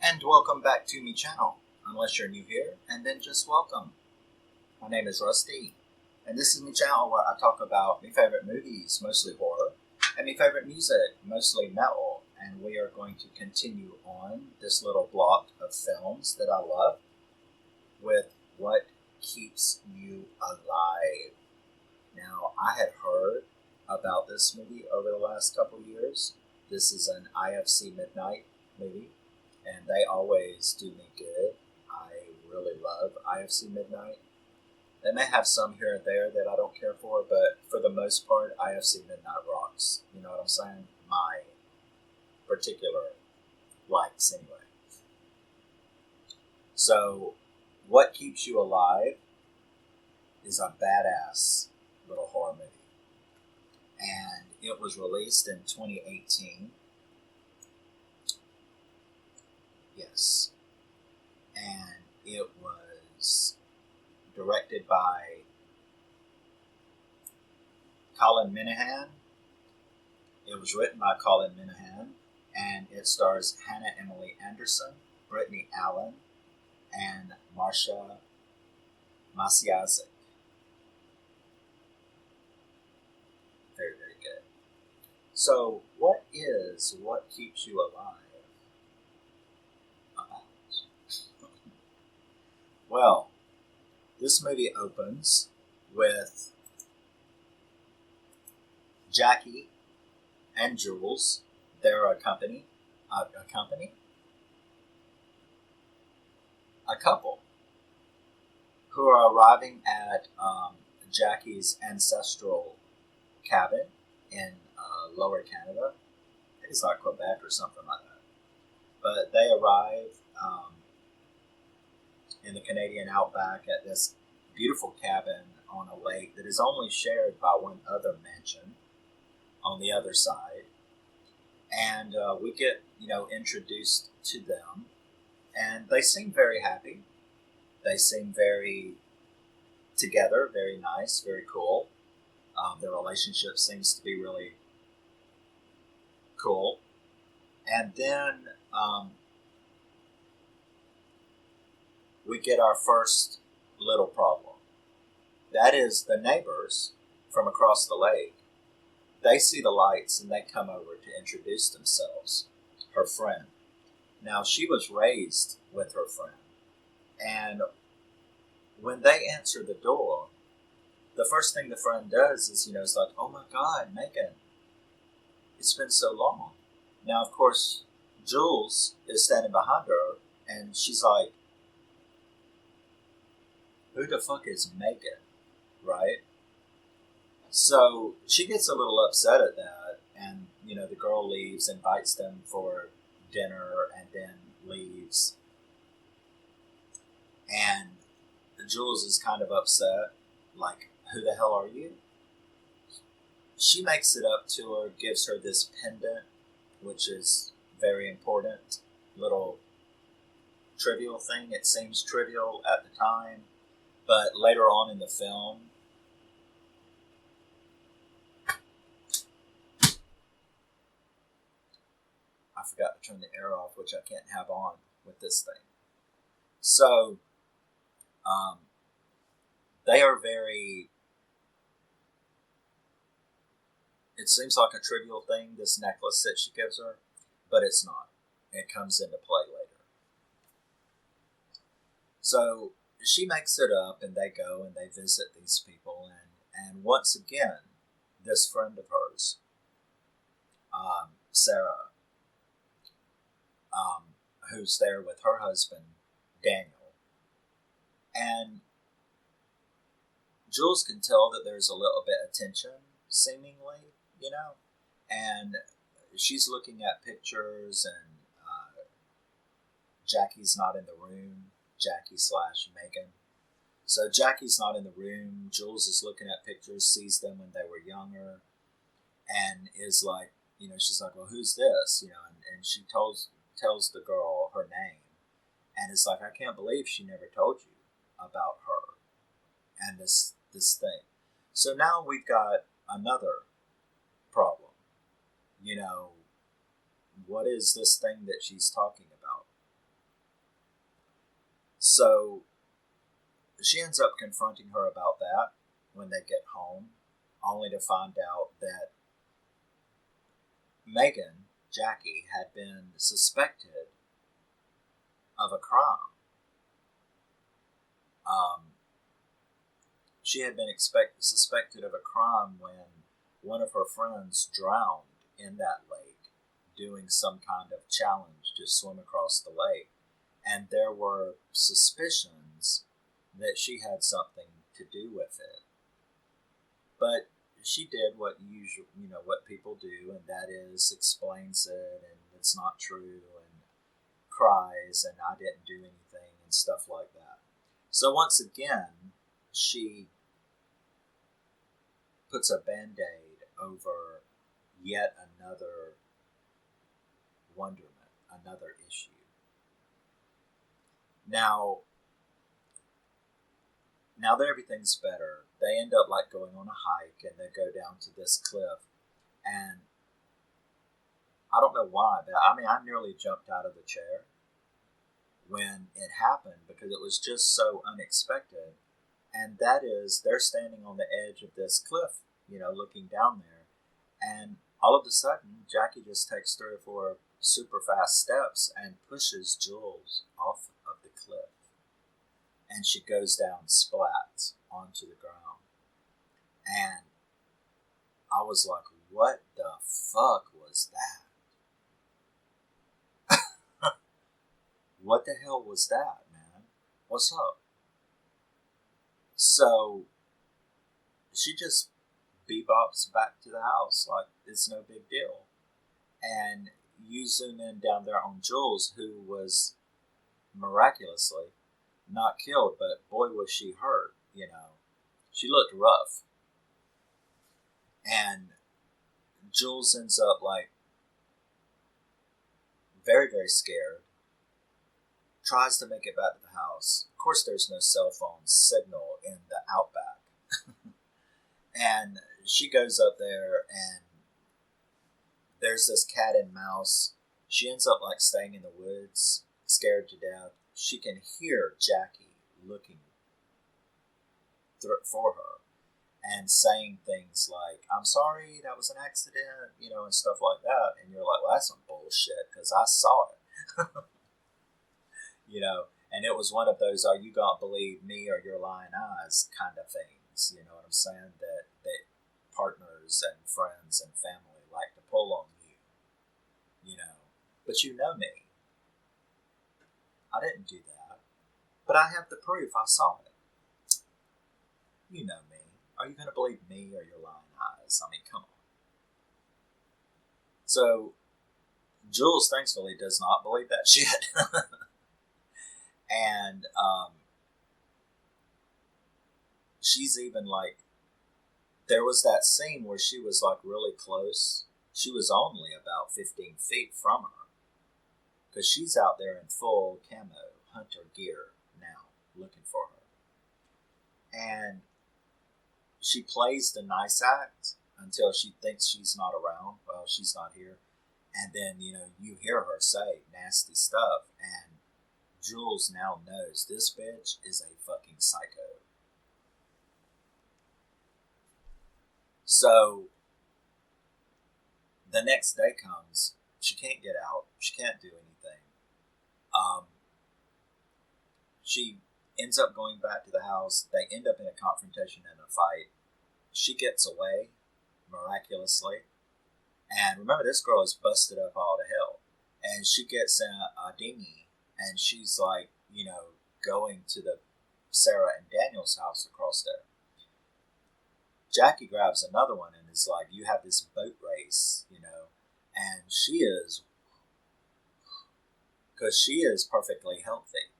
And welcome back to me channel. Unless you're new here, and then just welcome. My name is Rusty, and this is me channel where I talk about my favorite movies, mostly horror, and my favorite music, mostly metal. And we are going to continue on this little block of films that I love with what keeps you alive. Now, I had heard about this movie over the last couple years. This is an IFC Midnight movie, and they always do me good. I really love IFC Midnight. They may have some here and there that I don't care for, but for the most part, IFC Midnight rocks. You know what I'm saying? My particular likes, anyway. So, what keeps you alive is a badass little horror movie. And it was released in 2018. Yes. And it was directed by Colin Minihan. It was written by Colin Minihan, and it stars Hannah Emily Anderson, Brittany Allen, and MacIsaac. Very, very good. So, what keeps you alive? Well, this movie opens with Jackie and Jules. They're a couple who are arriving at Jackie's ancestral cabin in Lower Canada. I think it's like Quebec or something like that. But they arrive in the Canadian outback at this beautiful cabin on a lake that is only shared by one other mansion on the other side. And we get, introduced to them. And they seem very happy. They seem very together, very nice, very cool. Their relationship seems to be really cool. And then we get our first little problem. That is the neighbors from across the lake. They see the lights and they come over to introduce themselves. Her friend. Now, she was raised with her friend. And when they answer the door, the first thing the friend does is, it's like, oh my God, Megan, it's been so long. Now, of course, Jules is standing behind her and she's like, who the fuck is Megan? Right? So she gets a little upset at that, and the girl leaves, invites them for dinner, and then leaves. And Jules is kind of upset, like, who the hell are you? She makes it up to her, gives her this pendant, which is very important, little trivial thing. It seems trivial at the time, but later on in the film, I forgot to turn the air off, which I can't have on with this thing. So, they are very, it seems like a trivial thing, this necklace that she gives her, but it's not. It comes into play later. So, she makes it up, and they go and they visit these people, and once again, this friend of hers, Sarah, who's there with her husband, Daniel. And Jules can tell that there's a little bit of tension, seemingly, and she's looking at pictures, and Jackie's not in the room, Jackie/Megan. So Jackie's not in the room, Jules is looking at pictures, sees them when they were younger, and is like, she's like, well, who's this? And she tells the girl her name, and it's like, I can't believe she never told you about her and this thing. So now we've got another problem. What is this thing that she's talking about? So she ends up confronting her about that when they get home, only to find out that Megan, Jackie, had been suspected of a crime. She had been suspected of a crime when one of her friends drowned in that lake doing some kind of challenge to swim across the lake. And there were suspicions that she had something to do with it. But she did what what people do, and that is explains it, and it's not true, and cries, and I didn't do anything, and stuff like that. So once again, she puts a band-aid over yet another wonderment, another issue. Now that everything's better, they end up like going on a hike, and they go down to this cliff, and I don't know why, but I nearly jumped out of the chair when it happened, because it was just so unexpected. And that is, they're standing on the edge of this cliff, looking down there, and all of a sudden Jackie just takes 3 or 4 super fast steps and pushes Jules off of the cliff, and she goes down splat onto the ground. And I was like, what the fuck was that? What the hell was that, man? What's up? So she just bebops back to the house like it's no big deal. And you zoom in down there on Jules, who was miraculously not killed, but boy was she hurt, She looked rough. And Jules ends up like very, very scared, tries to make it back to the house. Of course, there's no cell phone signal in the outback. And she goes up there, and there's this cat and mouse. She ends up like staying in the woods, scared to death. She can hear Jackie looking for her and saying things like, I'm sorry, that was an accident, and stuff like that. And you're like, well, that's some bullshit, because I saw it. And it was one of those, are you gonna believe me or your lying eyes kind of things, you know what I'm saying, that partners and friends and family like to pull on you, but you know me. I didn't do that, but I have the proof, I saw it. You know me. Are you gonna believe me or your lying eyes? I mean, come on. So Jules thankfully does not believe that shit. And she's even like, there was that scene where she was like really close. She was only about 15 feet from her, because she's out there in full camo hunter gear now, looking for her. And she plays the nice act until she thinks she's not around. Well, she's not here. And then, you hear her say nasty stuff, and Jules now knows this bitch is a fucking psycho. So the next day comes. She can't get out. She can't do anything. She ends up going back to the house. They end up in a confrontation and a fight. She gets away miraculously. And remember, this girl is busted up all to hell. And she gets in a dinghy, and she's like, going to the Sarah and Daniel's house across there. Jackie grabs another one and is like, you have this boat race, and she is, because she is perfectly healthy.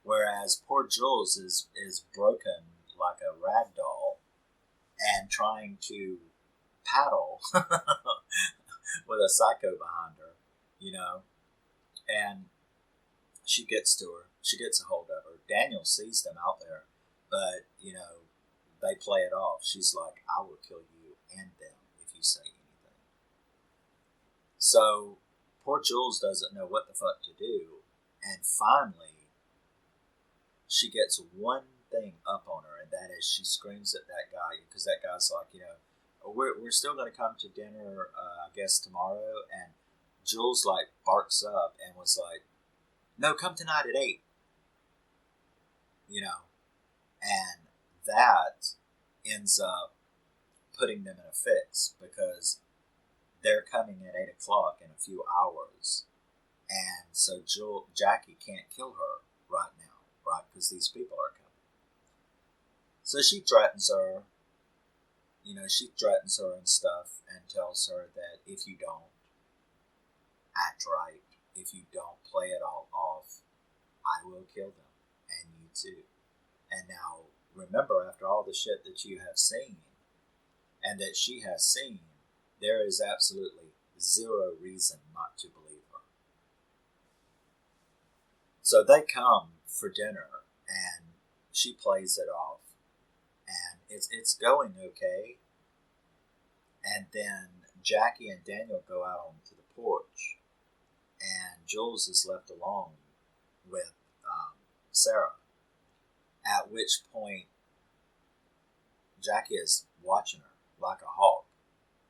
Whereas poor Jules is broken like a rag doll and trying to paddle with a psycho behind her, and she gets to her. She gets a hold of her. Daniel sees them out there, but, they play it off. She's like, I will kill you and them if you say anything. So poor Jules doesn't know what the fuck to do, and finally she gets one thing up on her, and that is she screams at that guy because that guy's like, we're still going to come to dinner, I guess, tomorrow. And Jules, like, barks up and was like, no, come tonight at 8. And that ends up putting them in a fix because they're coming at 8 o'clock in a few hours. And so Jackie can't kill her right now, right? Because these people are coming. So she threatens her. She threatens her and stuff and tells her that if you don't act right, if you don't play it all off, I will kill them. And you too. And now, remember, after all the shit that you have seen and that she has seen, there is absolutely zero reason not to believe her. So they come for dinner, and she plays it off, and it's going okay. And then Jackie and Daniel go out onto the porch, and Jules is left alone with Sarah. At which point, Jackie is watching her like a hawk,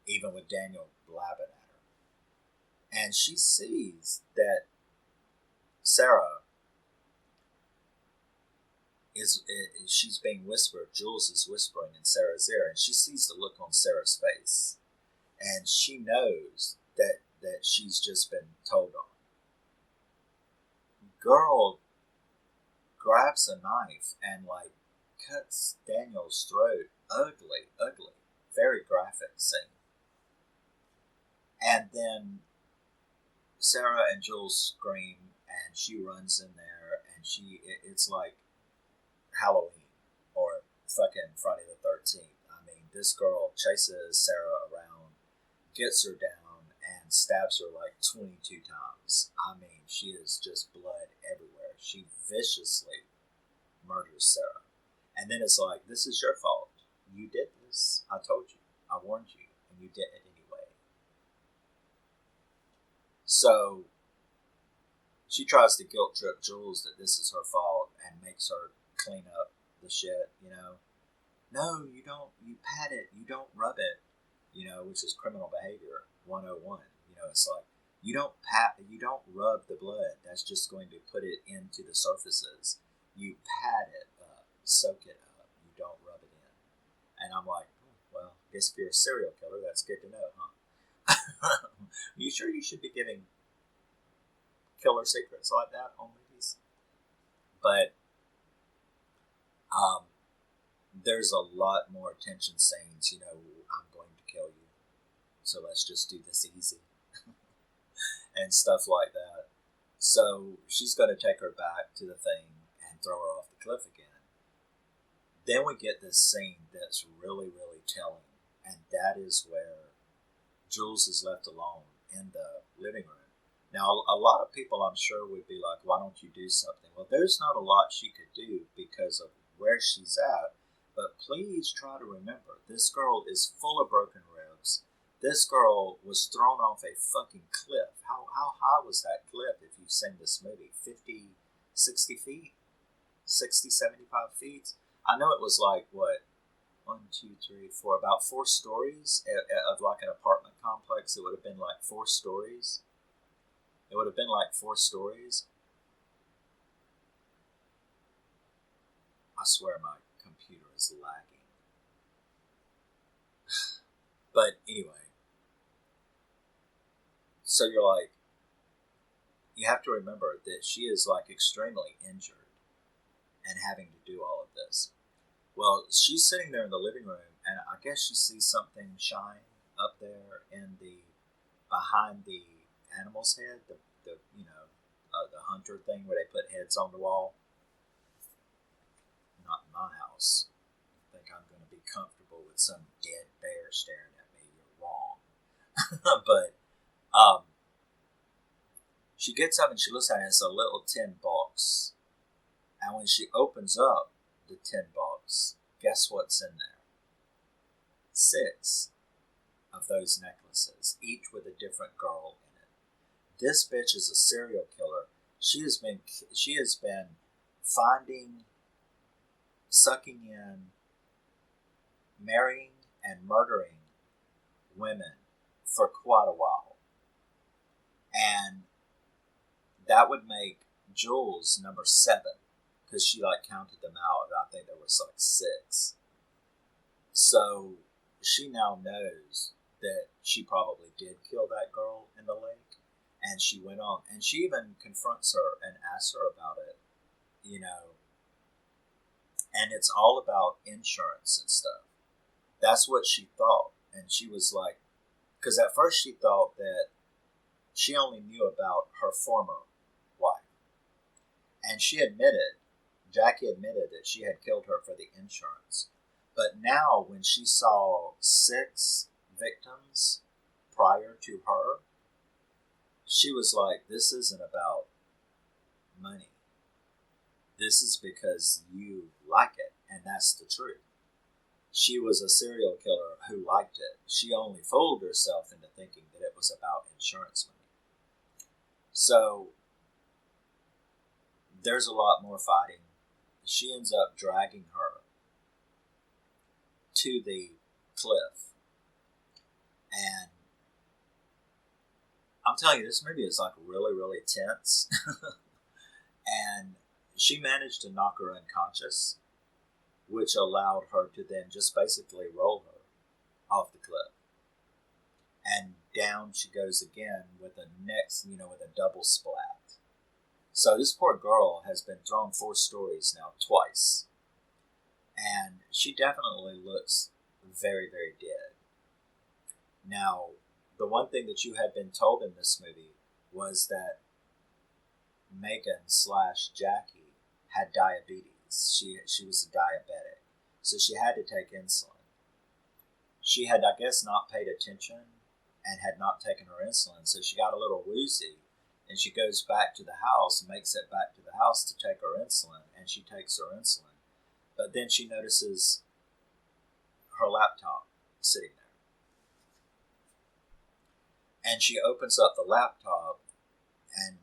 even with Daniel blabbing at her. And she sees that Sarah she's being whispered. Jules is whispering in Sarah's ear, and she sees the look on Sarah's face, and she knows that she's just been told on. Girl grabs a knife and like cuts Daniel's throat. Ugly, very graphic scene. And then Sarah and Jules scream, and she runs in there, and it's like Halloween or fucking Friday the 13th. I mean, this girl chases Sarah around, gets her down, and stabs her like 22 times. I mean, she is just blood everywhere. She viciously murders Sarah. And then it's like, this is your fault. You did this. I told you. I warned you. And you did it anyway. So she tries to guilt trip Jules that this is her fault and makes her clean up the shit, No, you don't. You pat it. You don't rub it, which is criminal behavior 101. It's like, you don't rub the blood. That's just going to put it into the surfaces. You pat it up, soak it up. You don't rub it in. And I'm like, well, I guess if you're a serial killer, that's good to know, huh? You sure you should be giving killer secrets like that on movies? But there's a lot more tension scenes, I'm going to kill you, so let's just do this easy. And stuff like that. So she's going to take her back to the thing and throw her off the cliff again. Then we get this scene that's really, really telling, and that is where Jules is left alone in the living room. Now, a lot of people, I'm sure, would be like, why don't you do something? Well, there's not a lot she could do because of where she's at, but please try to remember, this girl is full of broken ribs. This girl was thrown off a fucking cliff. How high was that cliff if you've seen this movie? 50, 60 feet? 60, 75 feet? I know it was like, what, 1, 2, 3, 4, about 4 stories of like an apartment complex. It would have been like 4 stories. It would have been like 4 stories. I swear my computer is lagging. But anyway. So you're like, you have to remember that she is like extremely injured and having to do all of this. Well, she's sitting there in the living room, and I guess she sees something shine up there in behind the animal's head, the hunter thing where they put heads on the wall. Not in my house. I think I'm going to be comfortable with some dead bear staring at me. You're wrong. But she gets up and she looks at it. It's a little tin box. And when she opens up the tin box, guess what's in there? 6 of those necklaces, each with a different girl in it. This bitch is a serial killer. She has been finding sucking in, marrying and murdering women for quite a while. And that would make Jules number 7, because she like counted them out. I think there was like 6. So she now knows that she probably did kill that girl in the lake, and she went on, and she even confronts her and asks her about it, and it's all about insurance and stuff. That's what she thought, and she was like, because at first she thought that she only knew about her former wife, and Jackie admitted that she had killed her for the insurance. But now, when she saw 6 victims prior to her, she was like, this isn't about money. This is because you like it, and that's the truth. She was a serial killer who liked it. She only fooled herself into thinking that it was about insurance money. So, there's a lot more fighting. She ends up dragging her to the cliff. And I'm telling you, this movie is like really, really tense. And she managed to knock her unconscious, which allowed her to then just basically roll her off the cliff. And down she goes again with with a double splat. So this poor girl has been thrown 4 stories now twice. And she definitely looks very, very dead. Now, the one thing that you had been told in this movie was that Megan/Jackie had diabetes. She was a diabetic. So she had to take insulin. She had, I guess, not paid attention and had not taken her insulin. So she got a little woozy. And she goes back to the house, makes it back to the house to take her insulin. And she takes her insulin. But then she notices her laptop sitting there. And she opens up the laptop and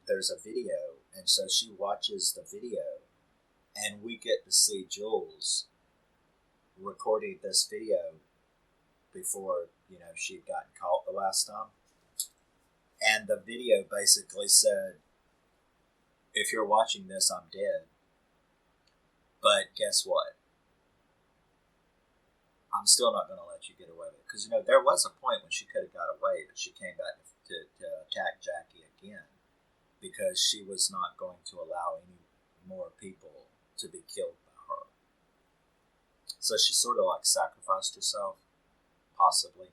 there's a video. And so she watches the video and we get to see Jules recording this video before, she had gotten caught the last time. And the video basically said, if you're watching this, I'm dead. But guess what? I'm still not going to let you get away with it. Because, there was a point when she could have got away, but she came back to attack Jackie again because she was not going to allow any more people to be killed by her. So she sort of like sacrificed herself, possibly.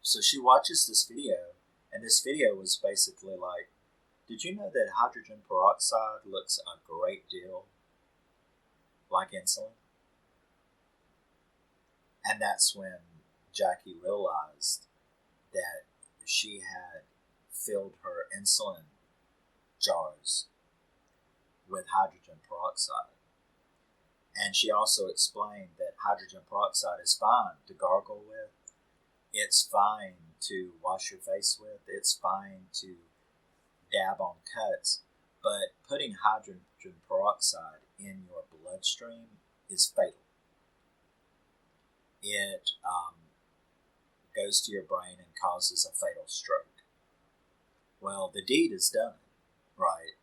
So she watches this video, and this video was basically like, did you know that hydrogen peroxide looks a great deal like insulin? And that's when Jackie realized that she had filled her insulin jars with hydrogen peroxide. And she also explained that hydrogen peroxide is fine to gargle with. It's fine to wash your face with. It's fine to dab on cuts. But putting hydrogen peroxide in your bloodstream is fatal. It goes to your brain and causes a fatal stroke. Well, the deed is done, right?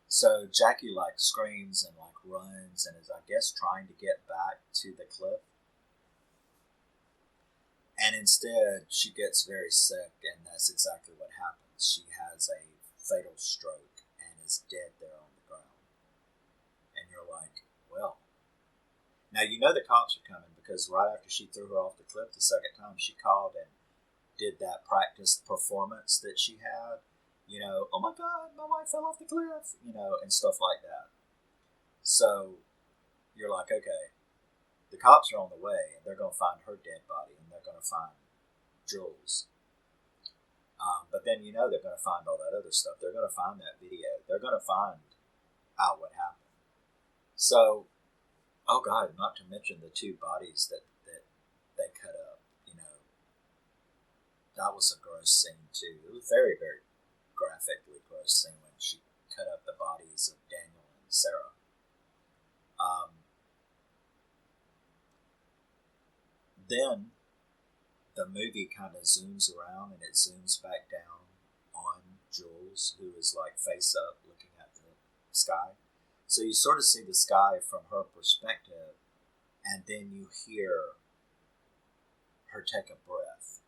So Jackie like screams and like runs and is, I guess, trying to get back to the cliff. And instead, she gets very sick, and that's exactly what happens. She has a fatal stroke and is dead there on the ground. And you're like, well. Now, the cops are coming because right after she threw her off the cliff the second time, she called and did that practice performance that she had. Oh my God, my wife fell off the cliff, and stuff like that. So you're like, okay, the cops are on the way and they're going to find her dead body and they're going to find Jules. But then, they're going to find all that other stuff. They're going to find that video. They're going to find out what happened. So, oh God, not to mention the 2 bodies that they cut up, That was a gross scene too. It was very, very graphically gross scene when she cut up the bodies of Daniel and Sarah. Then the movie kind of zooms around and it zooms back down on Jules, who is like face up looking at the sky. So you sort of see the sky from her perspective, and then you hear her take a breath.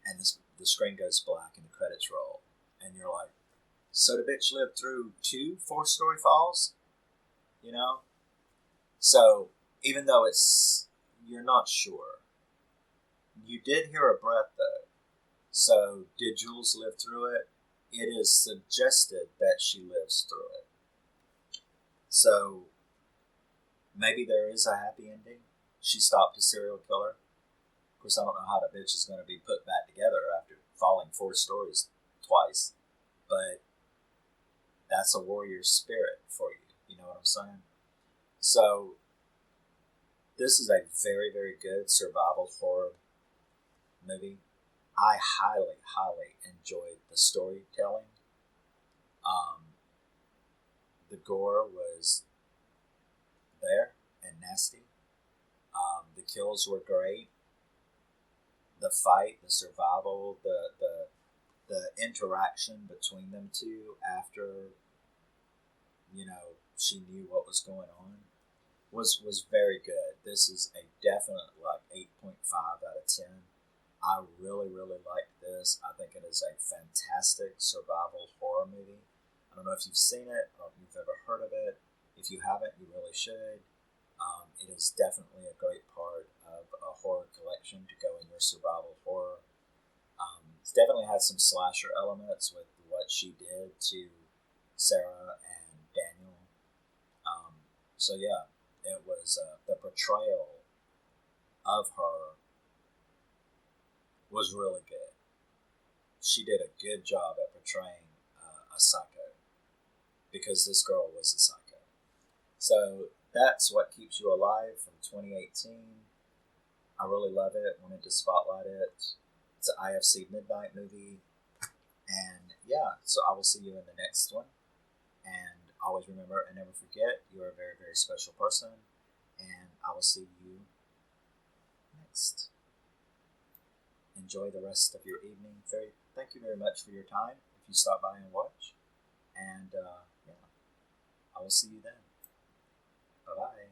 And the screen goes black and the credits roll. And you're like, so the bitch lived through 2 4-story falls? You know? So even though you're not sure, you did hear a breath though. So did Jules live through it? It is suggested that she lives through it. So maybe there is a happy ending. She stopped a serial killer. Of course, I don't know how the bitch is going to be put back together after falling 4 stories twice. But that's a warrior spirit for you. You know what I'm saying? So this is a very, very good survival horror movie. I highly, highly enjoyed the storytelling. The gore was there and nasty. The kills were great. The fight, the survival, the interaction between them two after, she knew what was going on was very good. This is a definite 8.5 out of 10. I really, really like this. I think it is a fantastic survival horror movie. I don't know if you've seen it or if you've ever heard of it. If you haven't, you really should. It is definitely a great part of a horror collection to go in your survival horror. It's definitely had some slasher elements with what she did to Sarah and Daniel. So yeah, it was the portrayal of her was really good. She did a good job at portraying a psycho, because this girl was a psycho. So that's What Keeps You Alive from 2018. I really love it. Wanted to spotlight it. It's an IFC Midnight movie. And yeah, so I will see you in the next one. And always remember and never forget, you are a very, very special person. And I will see you next. Enjoy the rest of your evening. Thank you very much for your time if you stop by and watch. And yeah, I will see you then. Bye-bye.